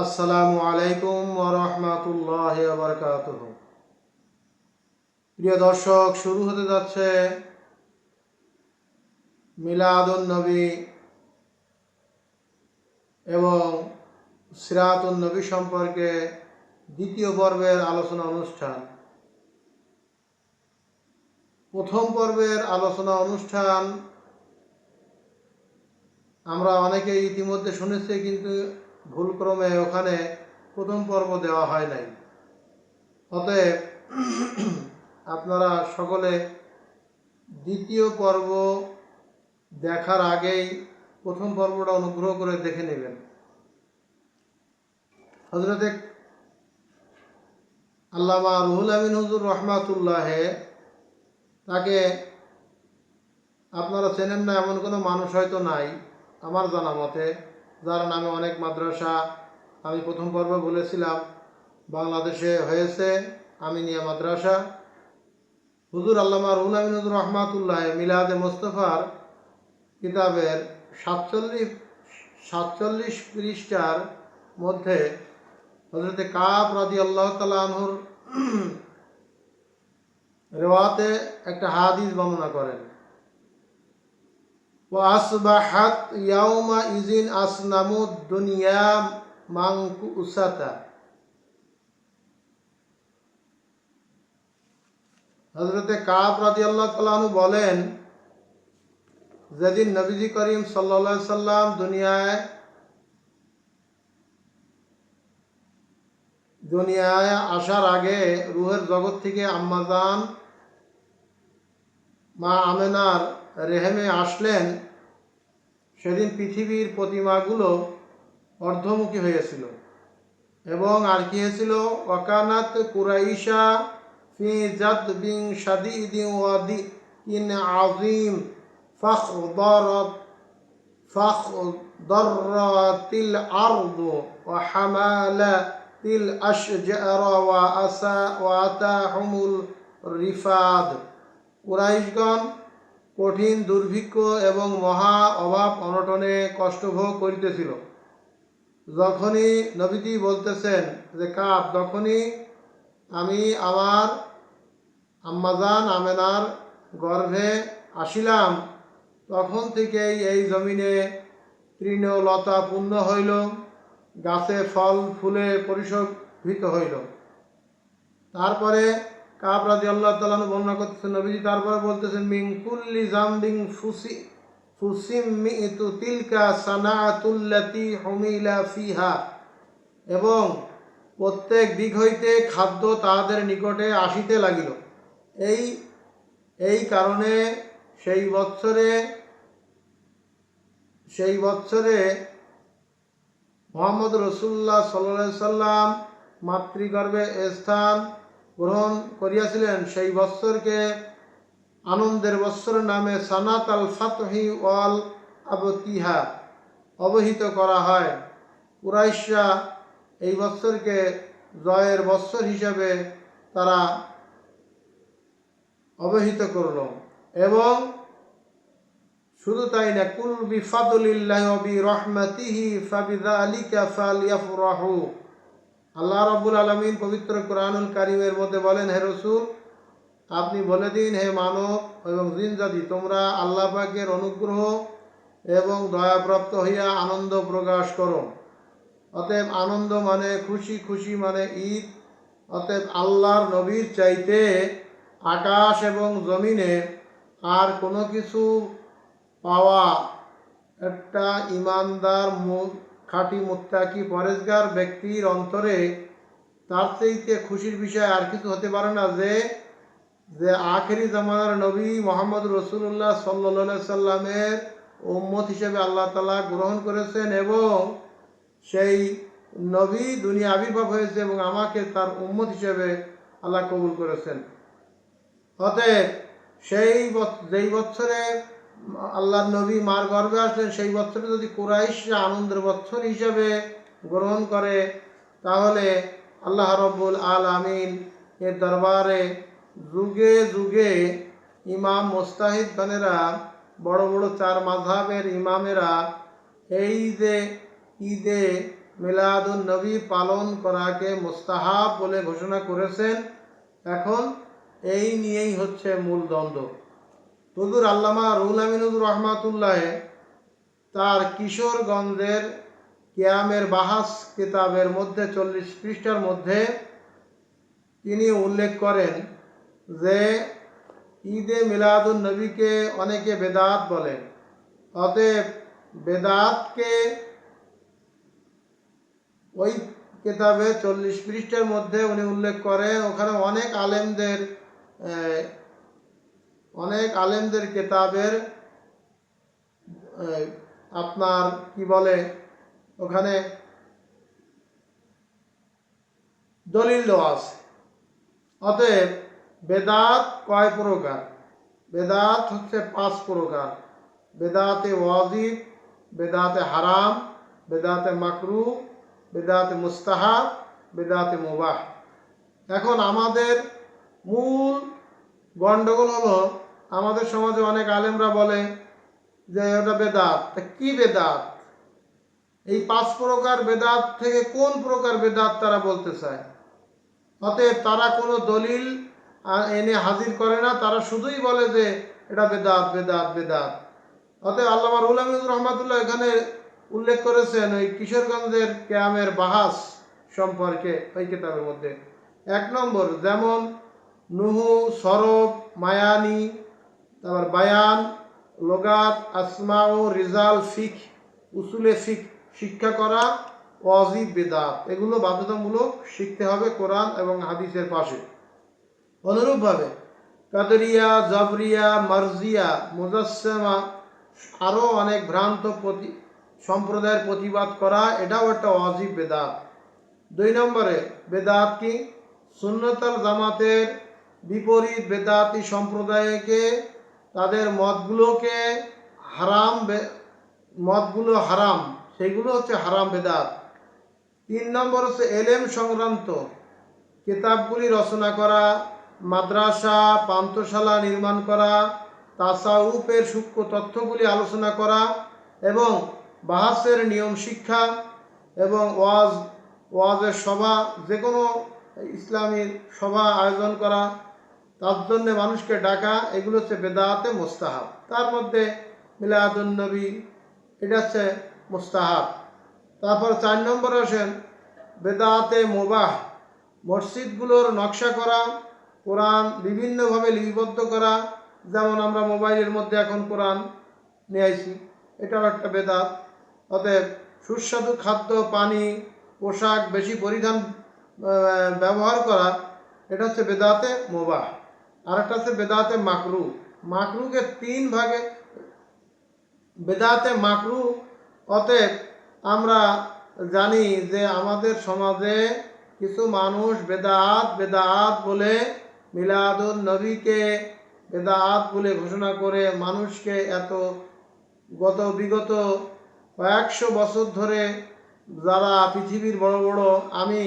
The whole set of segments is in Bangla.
আসসালামু আলাইকুম ওয়া রাহমাতুল্লাহি ওয়া বারাকাতুহু। প্রিয় দর্শক, শুরু হতে যাচ্ছে মিলাদুন নবী এবং সিরাতুন নবী সম্পর্কে দ্বিতীয় পর্বের আলোচনা অনুষ্ঠান। প্রথম পর্বের আলোচনা অনুষ্ঠান আমরা অনেকেই ইতিমধ্যে শুনেছি, কিন্তু ভুলক্রমে ওখানে প্রথম পর্ব দেওয়া হয় নাই। অতএব আপনারা সকলে দ্বিতীয় পর্ব দেখার আগেই প্রথম পর্বটা অনুগ্রহ করে দেখে নেবেন। হযরতে আল্লামা রুহুল আমিন হুজুর রহমাতুল্লাহে, তাকে আপনারা চেনেন না এমন কোনো মানুষ হয়তো নাই আমার জানা মতে, যার নামে অনেক মাদ্রাসা, আমি প্রথম পর্বে বলেছিলাম, বাংলাদেশে হয়েছে আমিনিয়া মাদ্রাসা। হুজুর আল্লামা রুহুল আমিন হুজুর রহমাতুল্লাহে মিলাদে মোস্তফার কিতাবের 47 পৃষ্ঠার মধ্যে হযরতে কাব রাদিয়াল্লাহু তাআলা আনহুর রিওয়ায়াতে একটা হাদিস বর্ণনা করেন। ওয়া আসবাহাত ইয়াউমা ইজিন আসনামুদ দুনিয়া মানকুসাতা। হযরতে কাব রাদিয়াল্লাহু তাআলা আনহু বলেন, যেদিন নবীজি করিম সাল্লাল্লাহু আলাইহি সাল্লাম দুনিয়ায় আসার আগে রুহের জগৎ থেকে আম্মাজান মা আমেনার রেহেমে আসলেন, সেদিন পৃথিবীর প্রতিমাগুলো অর্ধমুখী হয়েছিল এবং আর কি হয়েছিল, ওয়াকানাত কুরাইশা ফি জাদবিন শাদীদিন ওয়াদিন আযীম ফাখদারাতিল আরদু ওয়া হামালাতিল আশজার ওয়া আতাহুমুল রিফাদ। কুরাইশগণ কঠিন দুর্ভিক্ষ এবং মহা অভাব অনটনে কষ্টভোগ করিতেছিল। যখনই নবীজি বলতেছেন যে কাব, যখনই আমি আমার আম্মাজান আমেনার গর্ভে আসিলাম, তখন থেকেই এই জমিনে তৃণলতা পূর্ণ হইল, গাছে ফল ফুলে পরিশোভিত হইল। তারপরে কাব রাদিয়াল্লাহু তাআলা আনহু বর্ণনা করতেছেন, নবীজি তারপরে বলতেছেন, মিন কুল্লি জামবিন ফুসিমিতু তিলকা সানাতুল্লাতি হুমিলা ফিহা, এবং প্রত্যেক দিক হইতে খাদ্য তাহাদের নিকটে আসিতে লাগিল। এই কারণে সেই বৎসরে মুহাম্মদ রাসূলুল্লাহ সাল্লাল্লাহু আলাইহি সাল্লাম মাতৃগর্ভে স্থান গ্রহণ করিয়াছিলেন। সেই বৎসরকে আনন্দের বৎসর নামে সানাত আল ফাতহি ওয়াল আবতিহা অবহিত করা হয়। কুরাইশরা এই বৎসরকে জয়ের বৎসর হিসাবে তারা অবহিত করল। এবং শুধু তাই না, কুল বিফাদলিল্লাহি ওয়া বিরহমাতিহি ফাবিযালিকা ফালইফরাহু। আল্লাহ রাব্বুল আলামিন পবিত্র কোরআনুল কারীমের মধ্যে বলেন, হে রাসূল, আপনি বলে দিন, হে মানব এবং জিন জাতি, তোমরা আল্লাহ পাকের অনুগ্রহ এবং দয়াপ্রাপ্ত হইয়া আনন্দ প্রকাশ করো। অতএব আনন্দ মানে খুশি, খুশি মানে ঈদ। অতএব আল্লাহর নবীর চাইতে আকাশ এবং জমিনে আর কোনো কিছু পাওয়া একটা ইমানদার খাঁটি মুত্তাকি পরেজগার ব্যক্তির অন্তরে তার চাইতে খুশির বিষয় আর কিছু হতে পারে না, যে আখেরি জামানার নবী মুহাম্মদ রাসূলুল্লাহ সাল্লাল্লাহু আলাইহি সাল্লামের উম্মত হিসেবে আল্লাহ তাআলা গ্রহণ করেছেন এবং সেই নবী দুনিয়া আবির্ভাব হয়েছে এবং আমাকে তার উম্মত হিসেবে আল্লাহ কবুল করেছেন। অতএব যেই বৎসরে আল্লাহর নবী মার গর্ভে আসলেন, সেই বৎসরে যদি কুরাইশরা আনন্দের বৎসর হিসাবে গ্রহণ করে, তাহলে আল্লাহ রাব্বুল আলামিন এর দরবারে যুগে যুগে ইমাম মুজতাহিদগণেরা, বড় বড় 4 মাযহাবের ইমামেরা এই যে ঈদে মিলাদুন নবী পালন করাকে মুস্তাহাব বলে ঘোষণা করেছেন। এখন এই নিয়েই হচ্ছে মূল দ্বন্দ্ব। হুজুর আল্লামা রুহুল আমিন হুজুর রহমাতুল্লাহ তার কিশোরগঞ্জের কিয়ামের বাহাস কিতাবের মধ্যে 40 পৃষ্ঠার মধ্যে তিনি উল্লেখ করেন যে ঈদে মিলাদুন নবীকে অনেকে বেদাত বলেন। অতএব বেদাতকে ওই কিতাবে 40 পৃষ্ঠার মধ্যে উনি উল্লেখ করেন। ওখানে অনেক আলেমদের কিতাবের আপনার কি বলে ওখানে দলিল দেওয়া আছে। অতএব বেদাত কয় প্রকার? বেদাত হচ্ছে 5 প্রকার। বেদাতে ওয়াজিব, বেদাতে হারাম, বেদাতে মাকরুহ, বেদাতে মুস্তাহাব, বেদাতে মুবাহ। এখন আমাদের মূল গণ্ডগোল হলো আমাদের সমাজে অনেক আলেমরা বলে যে ওটা বেদাত। তা কি বেদাত? এই 5 প্রকার বেদাত থেকে কোন প্রকার বেদাত তারা বলতে চায়? অতএব তারা কোনো দলিল এনে হাজির করে না, তারা শুধুই বলে যে এটা বেদাত বেদাত বেদাত। অতএব আল্লামা রুহুল আমিন রহমাতুল্লাহ এখানে উল্লেখ করেছেন ওই কিশোরগঞ্জের কিয়ামের বাহাস সম্পর্কে ওই কিতাবের মধ্যে। 1 নম্বর, যেমন নুহু, সরব, মায়ানি, তারপর বায়ান, লোগাত, আসমা ও রিজাল, ফিক, উসুলে ফিক শিক্ষা করা ওয়াজিব বেদাত। এগুলো বাধ্যতামূলক শিখতে হবে কোরআন এবং হাদিসের পাশে। অনুরূপভাবে কাদরিয়া, জাবরিয়া, মারজিয়া, মুজাসসিমা আরও অনেক ভ্রান্ত সম্প্রদায়ের প্রতিবাদ করা, এটাও একটা ওয়াজিব বেদাত। 2 নম্বরে বেদাত কি? সুন্নতাল জামাতের বিপরীত বেদাতি সম্প্রদায়কে তাদের মতগুলো হারাম, সেগুলো হচ্ছে হারাম বেদাত। 3 নম্বর হচ্ছে এলেম সংক্রান্ত কিতাবগুলি রচনা করা, মাদ্রাসা, পান্থশালা নির্মাণ করা, তাসাউফের সূক্ষ্ম তথ্যগুলি আলোচনা করা এবং বাহাসের নিয়ম শিক্ষা এবং ওয়াজের সভা, যে কোনো ইসলামী সভা আয়োজন করা, তার জন্য মানুষকে ডাকা, এগুলো হচ্ছে বেদাতে মুস্তাহাব। তার মধ্যে মিলাদুন নবী এটা হচ্ছে মুস্তাহাব। তারপর 4 নম্বরে আসেন বেদাতে মুবাহ, মসজিদগুলোর নকশা করা, কোরআন বিভিন্নভাবে লিপিবদ্ধ করা। যেমন আমরা মোবাইলের মধ্যে এখন কোরআন নিয়ে আইছি, এটাও একটা বেদাত। অতএব সুস্বাদু খাদ্য, পানি, পোশাক বেশি পরিধান ব্যবহার করা, এটা হচ্ছে বেদাতে মুবাহ। আর একটা হচ্ছে বেদাতে মাকরুহ। মাকরুহকে 3 ভাগে বেদাতে মাকরুহ। অতএব আমরা জানি যে আমাদের সমাজে কিছু মানুষ বেদাত বলে মিলাদুন নবীকে বেদাত বলে ঘোষণা করে মানুষকে বিগত কয়েকশো বছর ধরে যারা পৃথিবীর বড় বড়, আমি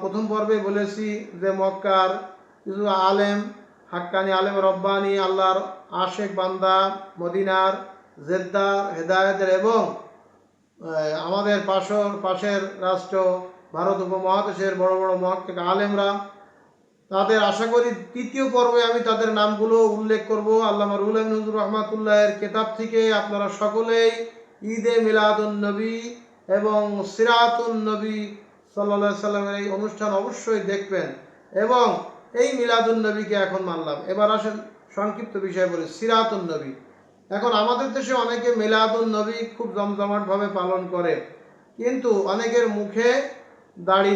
প্রথম পর্বে বলেছি যে মক্কার কিছু আলেম, হাক্কানি আলেম রব্বানি, আল্লাহর আশেক বান্দা, মদিনার জেদ্দার হেদায়েতের এবং আমাদের পাশের রাষ্ট্র ভারত উপমহাদেশের বড় বড় মুহাক্কিক আলেমরা, তাদের আশা করি 3য় পর্বে আমি তাদের নামগুলো উল্লেখ করব। আল্লামা রুহুল আমিন হুজুর রহমাতুল্লাহের কিতাব থেকে আপনারা সকলেই ঈদে মিলাদুন নবী এবং সিরাতুন নবী সাল্লাল্লাহু আলাইহি সাল্লামের এই অনুষ্ঠান অবশ্যই দেখবেন। এবং এই মিলাদুন নবীকে এখন মানলাম। এবার আসেন সংক্ষিপ্ত বিষয় বলি, সিরাতুন নবী। এখন আমাদের দেশে অনেকে মিলাদুন নবী খুব জমজমাটভাবে পালন করে, কিন্তু অনেকের মুখে দাড়ি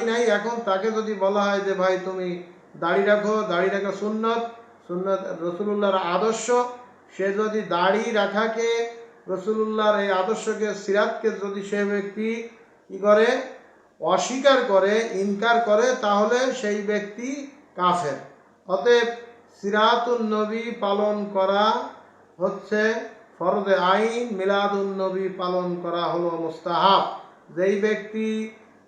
নাই। এখন তাকে যদি বলা হয় যে ভাই তুমি দাড়ি রাখা সুন্নত রাসূলুল্লাহর আদর্শ, সে যদি দাড়ি রাখাকে, রাসূলুল্লাহর এই আদর্শকে, সিরাতকে যদি সে ব্যক্তি কি করে, অস্বীকার করে, ইনকার করে, তাহলে সেই ব্যক্তি কাফের। অতএব সিরাতুন নবী পালন করা হচ্ছে ফরজে আইন, মিলাদুন নবী পালন করা হলো মুস্তাহাব। যেই ব্যক্তি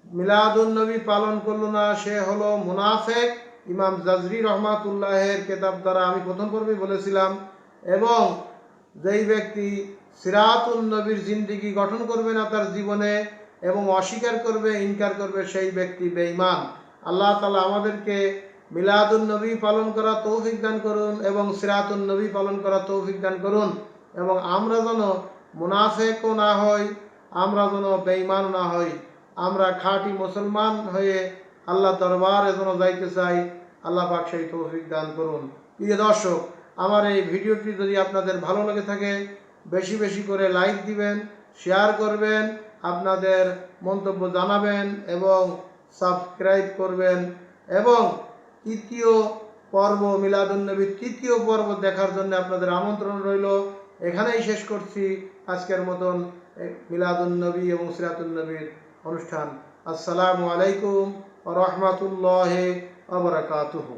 মিলাদুন নবী পালন করলো না সে হলো মুনাফেক। ইমাম জাজরি রহমাতুল্লাহের কিতাব দ্বারা আমি প্রথম পর্বে বলেছিলাম। এবং যেই ব্যক্তি সিরাতুন নবীর জিন্দিগি গঠন করবে না তার জীবনে এবং অস্বীকার করবে, ইনকার করবে, সেই ব্যক্তি বেঈমান। আল্লাহ তাআলা আমাদেরকে মিলাদুন নবী পালন করা তৌফিক দান করুন এবং সিরাতুন নবী পালন করা তৌফিক দান করুন, এবং আমরা যেন মুনাফিকও না হই, আমরা যেন বেঈমান না হই, আমরা খাঁটি মুসলমান হয়ে আল্লাহ দরবারে যেন যাইতে চাই। আল্লাহ পাক সেই তৌফিক দান করুন। প্রিয় দর্শক, আমার এই ভিডিওটি যদি আপনাদের ভালো লেগে থাকে বেশি বেশি করে লাইক দিবেন, শেয়ার করবেন, আপনাদের মন্তব্য জানাবেন এবং সাবস্ক্রাইব করবেন। এবং তৃতীয় পর্ব মিলাদুন নবীর তৃতীয় পর্ব দেখার জন্য আপনাদের আমন্ত্রণ রইল। এখানেই শেষ করছি আজকের মতন মিলাদুন নবী এবং সিরাতুন নবীর অনুষ্ঠান। আসসালামু আলাইকুম ওয়া রাহমাতুল্লাহি ওয়া বারাকাতুহু।